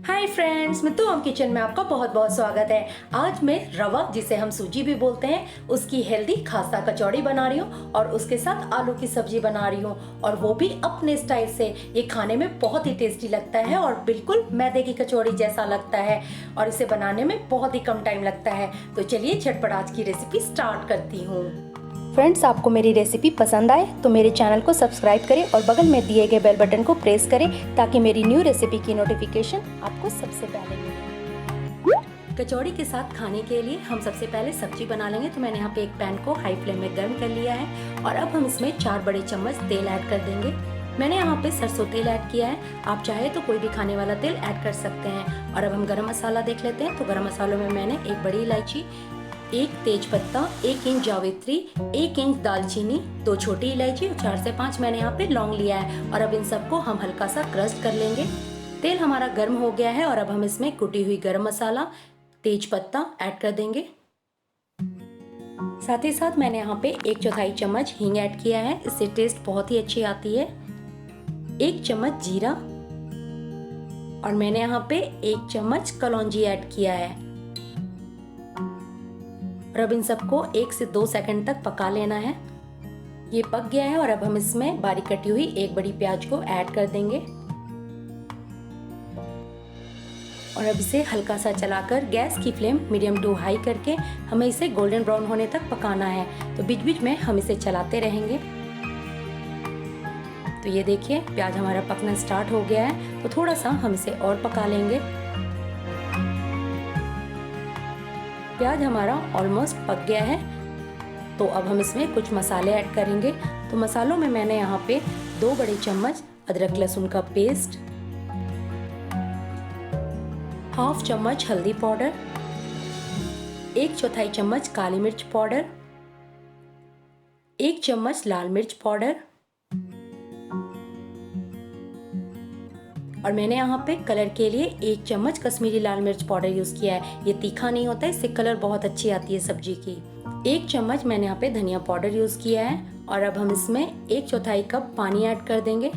Hi friends, Mittu home kitchen में आपका बहुत बहुत स्वागत है। आज मैं रवा, जिसे हम सूजी भी बोलते हैं, उसकी हेल्दी खास्ता कचौड़ी बना रही हूँ और उसके साथ आलू की सब्जी बना रही हूँ, और वो भी अपने स्टाइल से। ये खाने में बहुत ही टेस्टी लगता है और बिल्कुल मैदे की कचौड़ी जैसा लगता है, और इसे बनाने में बहुत ही कम टाइम लगता है। तो चलिए झटपट आज की रेसिपी स्टार्ट करती हूँ। फ्रेंड्स, आपको मेरी रेसिपी पसंद आए तो मेरे चैनल को सब्सक्राइब करें और बगल में दिए गए बेल बटन को प्रेस करें ताकि मेरी न्यू रेसिपी की नोटिफिकेशन आपको सबसे पहले मिले। कचौड़ी के साथ खाने के लिए हम सबसे पहले सब्जी बना लेंगे। तो मैंने यहाँ पे एक पैन को हाई फ्लेम में गर्म कर लिया है और अब हम इसमें 4 बड़े चम्मच तेल ऐड कर देंगे। मैंने यहाँ पे सरसों तेल ऐड किया है, आप चाहे तो कोई भी खाने वाला तेल ऐड कर सकते हैं। और अब हम गरम मसाला देख लेते हैं। तो गरम मसालों में मैंने एक बड़ी इलायची, 1 तेज पत्ता, 1 इंच जावित्री, 1 इंच दालचीनी, 2 छोटी इलायची और 4 से 5 मैंने यहाँ पे लौंग लिया है। और अब इन सबको हम हल्का सा क्रश कर लेंगे। तेल हमारा गर्म हो गया है और अब हम इसमें कुटी हुई गरम मसाला, तेज पत्ता ऐड कर देंगे। साथ ही साथ मैंने यहाँ पे 1/4 चम्मच हींग ऐड किया है, इससे टेस्ट बहुत ही अच्छी आती है। 1 चम्मच जीरा और मैंने यहाँ पे 1 चम्मच कलौंजी ऐड किया है। और अब इन सबको 1 से 2 सेकंड तक पका लेना है। ये पक गया है और अब हम इसमें बारीक कटी हुई 1 बड़ी प्याज को ऐड कर देंगे और अब इसे हल्का सा चलाकर गैस की फ्लेम मीडियम टू हाई करके हमें इसे गोल्डन ब्राउन होने तक पकाना है। तो बीच बीच में हम इसे चलाते रहेंगे। तो ये देखिए, प्याज हमारा पकना स्टार्ट हो गया है, तो थोड़ा सा हम इसे और पका लेंगे। प्याज हमारा ऑलमोस्ट पक गया है, तो अब हम इसमें कुछ मसाले ऐड करेंगे। तो मसालों में मैंने यहाँ पे 2 बड़े चम्मच अदरक लहसुन का पेस्ट, 1/2 चम्मच हल्दी पाउडर, 1/4 चम्मच काली मिर्च पाउडर, 1 चम्मच लाल मिर्च पाउडर, और मैंने यहाँ पे कलर के लिए 1 चम्मच कश्मीरी लाल मिर्च पाउडर यूज किया है। ये तीखा नहीं होता है, इससे कलर बहुत अच्छी आती है सब्जी की। 1 चम्मच मैंने यहाँ पे धनिया पाउडर यूज किया है और अब हम इसमें 1/4 कप पानी ऐड कर देंगे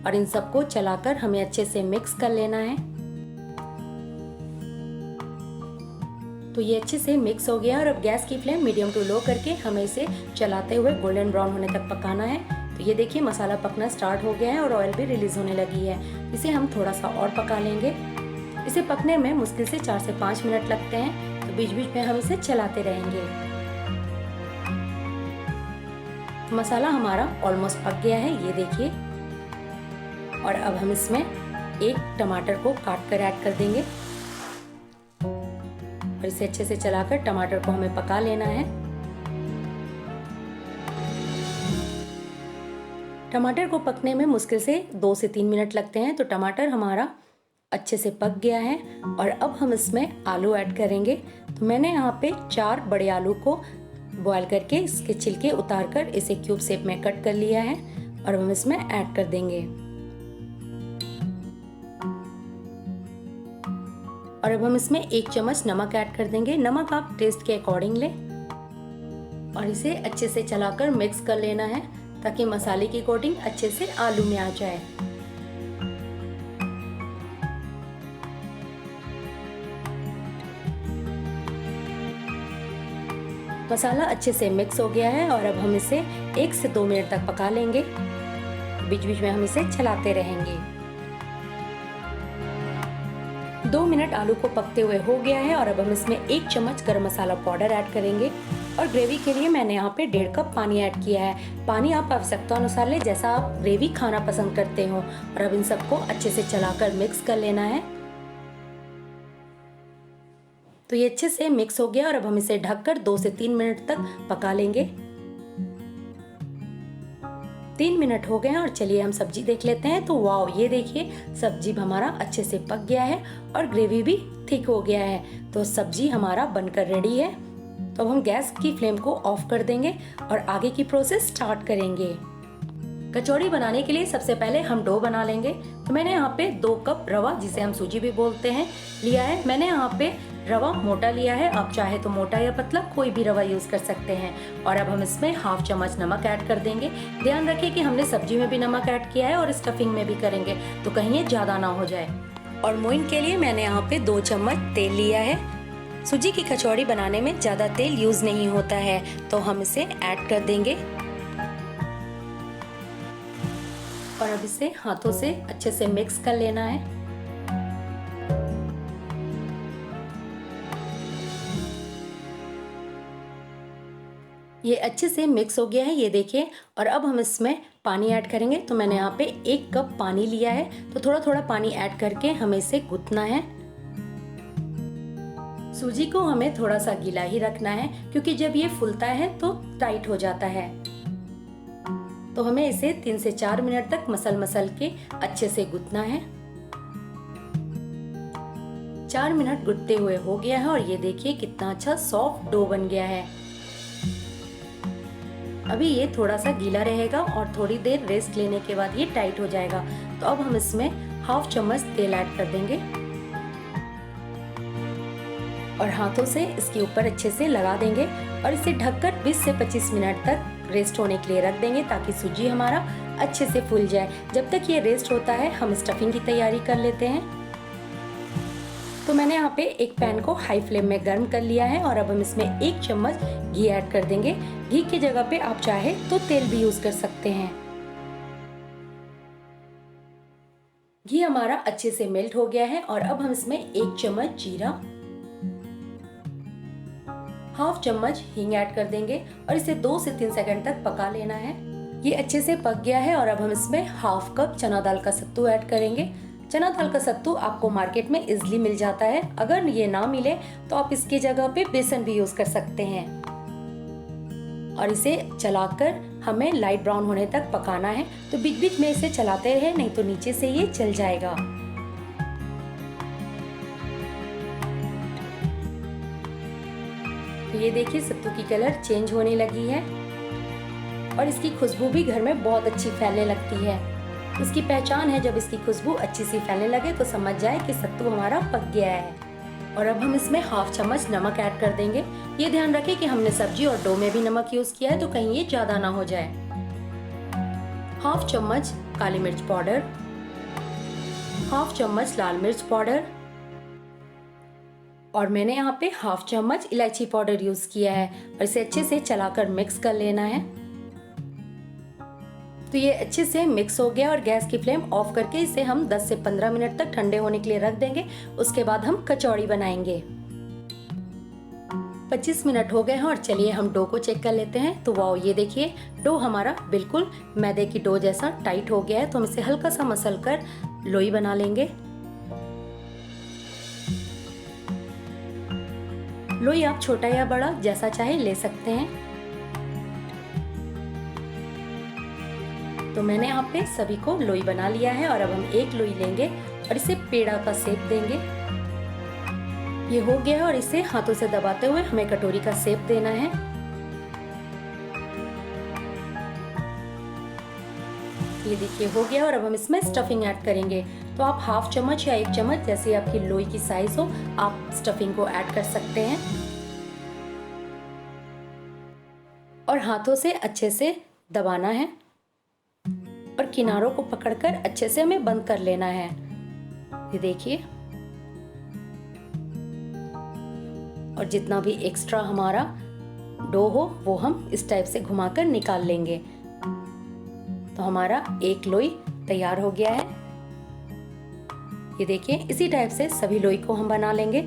और इन सबको चलाकर हमें अच्छे से मिक्स कर लेना है। तो ये अच्छे से मिक्स हो गया और अब गैस की फ्लेम मीडियम टू लो करके हमें इसे चलाते हुए गोल्डन ब्राउन होने तक पकाना है। तो ये देखिए, मसाला पकना स्टार्ट हो गया है और ऑयल भी रिलीज होने लगी है। इसे हम थोड़ा सा और पका लेंगे। इसे पकने में मुश्किल से 4 से 5 मिनट लगते हैं, तो बीच बीच में हम इसे चलाते रहेंगे। तो मसाला हमारा ऑलमोस्ट पक गया है, ये देखिए। और अब हम इसमें 1 टमाटर को काट कर ऐड कर देंगे और इसे अच्छे से चलाकर टमाटर को हमें पका लेना है। टमाटर को पकने में मुश्किल से 2 से 3 मिनट लगते हैं। तो टमाटर हमारा अच्छे से पक गया है और अब हम इसमें आलू ऐड करेंगे। तो मैंने यहाँ पे 4 बड़े आलू को बॉईल करके इसके छिलके उतार कर इसे क्यूब शेप में कट कर लिया है और हम इसमें ऐड कर देंगे। और अब हम इसमें 1 चम्मच नमक ऐड कर देंगे। नमक आप टेस्ट के अकॉर्डिंग लें और इसे अच्छे से चलाकर मिक्स कर लेना है ताकि मसाले की कोटिंग अच्छे से आलू में आ जाए। मसाला अच्छे से मिक्स हो गया है और अब हम इसे 1 से 2 मिनट तक पका लेंगे। बीच बीच में हम इसे चलाते रहेंगे। 2 मिनट आलू को पकते हुए हो गया है और अब हम इसमें 1 चम्मच गरम मसाला पाउडर ऐड करेंगे और ग्रेवी के लिए मैंने यहाँ पे 1.5 कप पानी ऐड किया है। पानी आप आवश्यकता अनुसार ले, जैसा आप ग्रेवी खाना पसंद करते हो। और अब इन सबको अच्छे से चलाकर मिक्स कर लेना है। तो ये अच्छे से मिक्स हो गया और अब हम इसे ढककर 2 से 3 मिनट तक पका लेंगे। 3 मिनट हो गए हैं और चलिए हम सब्जी देख लेते हैं। तो वाओ, ये देखिए, सब्जी हमारा अच्छे से पक गया है और ग्रेवी भी थिक हो गया है। तो सब्जी हमारा बनकर रेडी है। तो अब हम गैस की फ्लेम को ऑफ कर देंगे और आगे की प्रोसेस स्टार्ट करेंगे। कचौड़ी बनाने के लिए सबसे पहले हम डो बना लेंगे। तो मैंने यहाँ पे 2 कप रवा, जिसे हम सूजी भी बोलते हैं, लिया है। मैंने यहाँ पे रवा मोटा लिया है, आप चाहे तो मोटा या पतला कोई भी रवा यूज कर सकते हैं। और अब हम इसमें 1/2 चम्मच नमक ऐड कर देंगे। ध्यान रखिए कि हमने सब्जी में भी नमक ऐड किया है और स्टफिंग में भी करेंगे, तो कहीं ये ज्यादा ना हो जाए। और मोइन के लिए मैंने यहाँ पे 2 चम्मच तेल लिया है। सूजी की कचौड़ी बनाने में ज़्यादा तेल यूज़ नहीं होता है, तो हम इसे ऐड कर देंगे और अब इसे हाथों से अच्छे से मिक्स कर लेना है। ये अच्छे से मिक्स हो गया है, ये देखिए। और अब हम इसमें पानी ऐड करेंगे। तो मैंने यहाँ पे 1 कप पानी लिया है, तो थोड़ा थोड़ा पानी ऐड करके हमें इसे गूंथना है। सूजी को हमें थोड़ा सा गीला ही रखना है, क्योंकि जब ये फूलता है तो टाइट हो जाता है। तो हमें इसे 3 से 4 मिनट तक मसल के अच्छे से गूंथना है। 4 मिनट गूंथते हुए हो गया है और ये देखिए कितना अच्छा सॉफ्ट डो बन गया है। अभी ये थोड़ा सा गीला रहेगा और थोड़ी देर रेस्ट लेने के बाद ये टाइट हो जाएगा। तो अब हम इसमें ½ चम्मच तेल ऐड कर देंगे और हाथों से इसके ऊपर अच्छे से लगा देंगे और इसे ढककर 20 से 25 मिनट तक रेस्ट होने के लिए रख देंगे, ताकि सूजी हमारा अच्छे से फूल जाए। जब तक ये रेस्ट होता है हम स्टफिंग की तैयारी कर लेते हैं। तो मैंने यहाँ पे एक पैन को हाई फ्लेम में गर्म कर लिया है और अब हम इसमें 1 चम्मच घी ऐड कर देंगे। घी की जगह पे आप चाहे तो तेल भी यूज कर सकते हैं। घी हमारा अच्छे से मेल्ट हो गया है और अब हम इसमें 1 चम्मच जीरा, ½ चम्मच हींग ऐड कर देंगे और इसे 2 से 3 सेकंड तक पका लेना है। ये अच्छे से पक गया है और अब हम इसमें ½ कप चना दाल का सत्तू ऐड करेंगे। चना दाल का सत्तू आपको मार्केट में इजीली मिल जाता है। अगर ये ना मिले तो आप इसकी जगह पे बेसन भी यूज कर सकते हैं। और इसे चलाकर हमें लाइट ब्राउन होने तक पकाना है। तो बीच बीच में इसे चलाते रहे, नहीं तो नीचे से ये जल जाएगा। तो ये देखिए सत्तू की कलर चेंज होने लगी है और इसकी खुशबू भी घर में बहुत अच्छी फैलने लगती है। इसकी पहचान है, जब इसकी खुशबू अच्छी सी फैलने लगे तो समझ जाए कि सत्तू हमारा पक गया है। और अब हम इसमें ½ चम्मच नमक ऐड कर देंगे। ये ध्यान रखें कि हमने सब्जी और डो में भी नमक यूज किया है, तो कहीं ये ज्यादा ना हो जाए। ½ चम्मच काली मिर्च पाउडर, ½ चम्मच लाल मिर्च पाउडर और मैंने यहाँ पे ½ चम्मच इलायची पाउडर यूज किया है और इसे अच्छे से चलाकर मिक्स कर लेना है। तो ये अच्छे से मिक्स हो गया और गैस की फ्लेम ऑफ करके इसे हम 10 से 15 मिनट तक ठंडे होने के लिए रख देंगे। उसके बाद हम कचौड़ी बनाएंगे। 25 मिनट हो गए हैं और चलिए हम डो को चेक कर लेते हैं। तो वाओ, ये देखिए डो हमारा बिल्कुल मैदे की डो जैसा टाइट हो गया है। तो हम इसे हल्का सा मसल कर लोई बना लेंगे। लोई आप छोटा या बड़ा जैसा चाहे ले सकते हैं। तो मैंने यहाँ पे सभी को लोई बना लिया है और अब हम एक लोई लेंगे और इसे पेड़ा का शेप देंगे। ये हो गया है और इसे हाथों से दबाते हुए हमें कटोरी का शेप देना है। ये देखिए हो गया और अब हम इसमें स्टफिंग ऐड करेंगे। तो आप ½ चम्मच या 1 चम्मच, जैसे आपकी लोई की साइज हो, आप स्टफिंग को ऐड कर सकते हैं और हाथों से अच्छे से दबाना है और किनारों को पकड़कर अच्छे से हमें बंद कर लेना है। ये देखिए, और जितना भी एक्स्ट्रा हमारा डो हो वो हम इस टाइप से घुमाकर निकाल लेंगे। तो हमारा एक लोई तैयार हो गया है। ये देखिए, इसी टाइप से सभी लोई को हम बना लेंगे।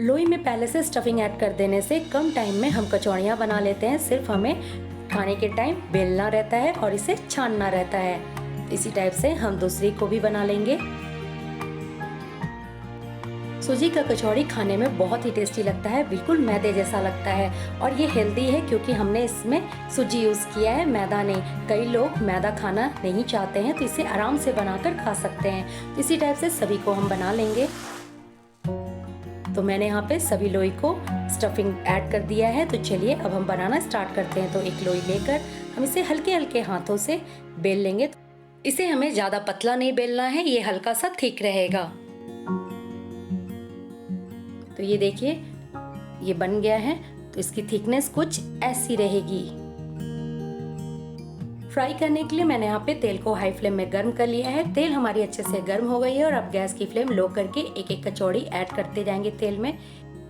लोई में पहले से स्टफिंग ऐड कर देने से कम टाइम में हम कचौड़ियाँ बना लेते हैं। सिर्फ हमें खाने के टाइम बेलना रहता है और इसे छानना रहता है। इसी टाइप से हम दूसरी को भी बना लेंगे। सूजी का कचौड़ी खाने में बहुत ही टेस्टी लगता है, बिल्कुल मैदे जैसा लगता है और ये हेल्दी है क्योंकि हमने इसमें सूजी यूज किया है, मैदा नहीं। कई लोग मैदा खाना नहीं चाहते हैं तो इसे आराम से बनाकर खा सकते हैं। तो इसी टाइप से सभी को हम बना लेंगे। तो मैंने यहाँ पे सभी लोई को स्टफिंग ऐड कर दिया है। तो चलिए अब हम बनाना स्टार्ट करते हैं। तो एक लोई लेकर हम इसे हल्के हल्के हाथों से बेल लेंगे। इसे हमें ज्यादा पतला नहीं बेलना है, ये हल्का सा थिक रहेगा। तो ये देखिए ये बन गया है। तो इसकी थिकनेस कुछ ऐसी रहेगी। फ्राई करने के लिए मैंने यहाँ पे तेल को हाई फ्लेम में गर्म कर लिया है। तेल हमारी अच्छे से गर्म हो गई है और अब गैस की फ्लेम लो करके एक एक कचौड़ी ऐड करते जाएंगे तेल में।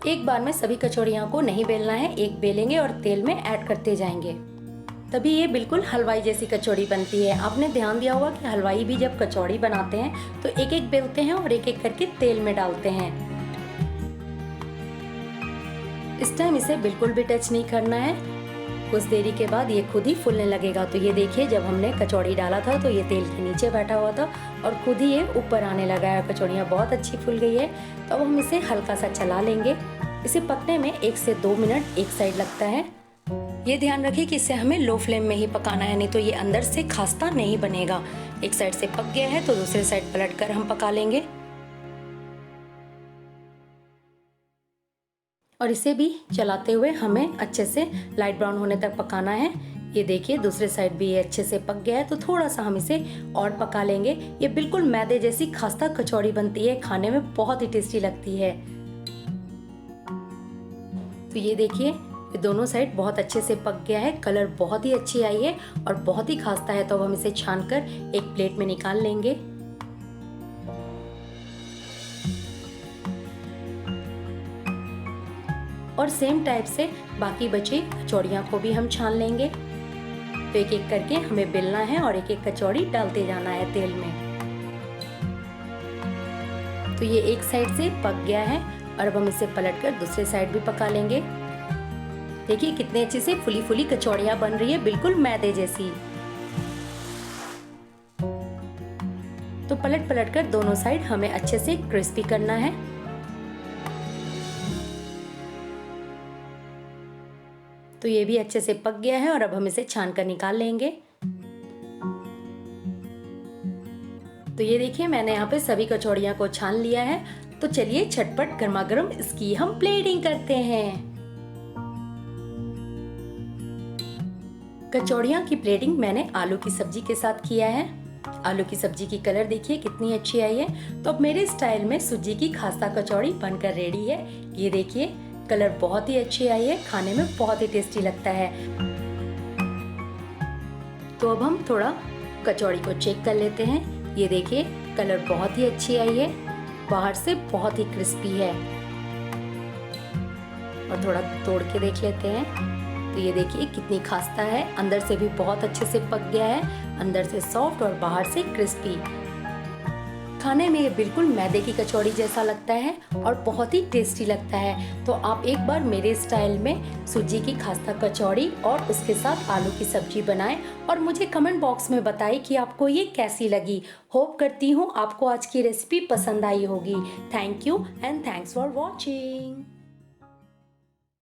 एक बार में सभी कचौड़ियों को नहीं बेलना है, एक बेलेंगे और तेल में ऐड करते जाएंगे, तभी ये बिल्कुल हलवाई जैसी कचौड़ी बनती है। आपने ध्यान दिया होगा कि हलवाई भी जब कचौड़ी बनाते हैं तो एक एक बेलते हैं और एक एक करके तेल में डालते हैं। इस टाइम इसे बिल्कुल भी टच नहीं करना है। कुछ देरी के बाद ये खुद ही फूलने लगेगा। तो ये देखिए, जब हमने कचौड़ी डाला था तो ये तेल के नीचे बैठा हुआ था और खुद ही ये ऊपर आने लगा है। कचौड़ियाँ बहुत अच्छी फूल गई है। तो अब हम इसे हल्का सा चला लेंगे। इसे पकने में 1 से 2 मिनट एक साइड लगता है। ये ध्यान रखिए कि इसे हमें लो फ्लेम में ही पकाना है, नहीं तो ये अंदर से खस्ता नहीं बनेगा। एक साइड से पक गया है तो दूसरे साइड पलट कर हम पका लेंगे और इसे भी चलाते हुए हमें अच्छे से लाइट ब्राउन होने तक पकाना है। ये देखिए, दूसरे साइड भी ये अच्छे से पक गया है तो थोड़ा सा हम इसे और पका लेंगे। ये बिल्कुल मैदे जैसी खस्ता कचौड़ी बनती है, खाने में बहुत ही टेस्टी लगती है। तो ये देखिए, ये दोनों साइड बहुत अच्छे से पक गया है, कलर बहुत ही अच्छी आई है और बहुत ही खस्ता है। तो अब हम इसे छानकर एक प्लेट में निकाल लेंगे। और सेम टाइप से बाकी बची कचौड़ियाँ को भी हम छान लेंगे। तो एक एक करके हमें बेलना है और एक एक कचौड़ी डालते जाना है तेल में। तो ये एक साइड से पक गया है और अब हम इसे पलटकर दूसरे साइड भी पका लेंगे। देखिए कितने अच्छे से फुली फुली कचौड़ियाँ बन रही है, बिल्कुल मैदे जैसी। तो पलट पलट कर दोनों साइड हमें अच्छे से क्रिस्पी करना है। तो ये भी अच्छे से पक गया है और अब हम इसे छान कर निकाल लेंगे। तो ये देखिए, मैंने यहाँ पे सभी कचौड़ियाँ को छान लिया है। तो चलिए झटपट गर्मा गर्म इसकी हम प्लेटिंग करते हैं। कचौड़ियाँ की प्लेटिंग मैंने आलू की सब्जी के साथ किया है। आलू की सब्जी की कलर देखिए कितनी अच्छी आई है। तो अब मेरे स्टाइल में सूजी की खस्ता कचौड़ी बनकर रेडी है। ये देखिए, कलर बहुत ही अच्छी आई है, खाने में बहुत ही टेस्टी लगता है। तो अब हम थोड़ा कचौड़ी को चेक कर लेते हैं। ये देखिए, कलर बहुत ही अच्छी आई है, बाहर से बहुत ही क्रिस्पी है। और थोड़ा तोड़ के देख लेते हैं। तो ये देखिए कितनी खस्ता है, अंदर से भी बहुत अच्छे से पक गया है, अंदर से सॉफ्ट और बाहर से क्रिस्पी। खाने में ये बिल्कुल मैदे की कचौड़ी जैसा लगता है और बहुत ही टेस्टी लगता है। तो आप एक बार मेरे स्टाइल में सूजी की खस्ता कचौड़ी और उसके साथ आलू की सब्जी बनाएं और मुझे कमेंट बॉक्स में बताएं कि आपको ये कैसी लगी। होप करती हूँ आपको आज की रेसिपी पसंद आई होगी। Thank you and thanks for watching.